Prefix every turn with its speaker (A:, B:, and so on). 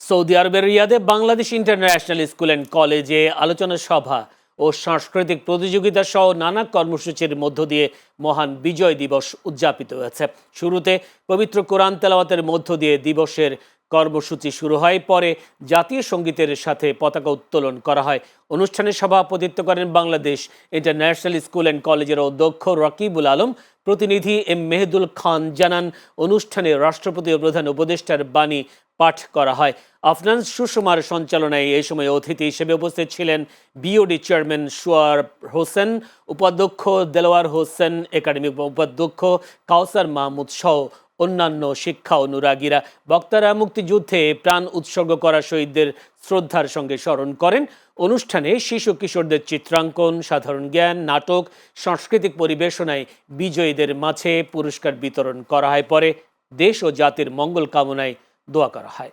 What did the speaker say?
A: Saudi আরবের রিয়াদে Bangladesh international school and কলেজে আলোচনা সভা ও সাংস্কৃতিক প্রতিযোগিতা সহ নানা কর্মসূচির মধ্য দিয়ে মহান বিজয় দিবস উদযাপিত হয়েছে। শুরুতে পবিত্র কোরআন তেলাওয়াতের মধ্য দিয়ে দিবসের কর্মসূচি শুরু হয়, পরে জাতীয় সঙ্গীতের সাথে পতাকা উত্তোলন করা হয়। অনুষ্ঠানে সভাপতিত্ব করেন বাংলাদেশ ইন্টারন্যাশনাল স্কুল অ্যান্ড কলেজের অধ্যক্ষ রকিবুল আলম। প্রতিনিধি এম মেহেদুল খান জানান, অনুষ্ঠানে রাষ্ট্রপতি ও প্রধান উপদেষ্টার বাণী পাঠ করা হয়। আফনান সুষমার সঞ্চালনায় এই সময় অতিথি হিসেবে উপস্থিত ছিলেন বিওডি চেয়ারম্যান সোয়ার হোসেন, উপাধ্যক্ষ দেলোয়ার হোসেন, একাডেমিক উপাধ্যক্ষ কাউসার মাহমুদ সহ অন্যান্য শিক্ষা অনুরাগীরা। বক্তারা মুক্তিযুদ্ধে প্রাণ উৎসর্গ করা শহীদদের শ্রদ্ধার সঙ্গে স্মরণ করেন। অনুষ্ঠানে শিশু কিশোরদের চিত্রাঙ্কন, সাধারণ জ্ঞান, নাটক, সাংস্কৃতিক পরিবেশনায় বিজয়ীদের মাঝে পুরস্কার বিতরণ করা হয়। পরে দেশ ও জাতির মঙ্গল কামনায় দোয়া করা হয়।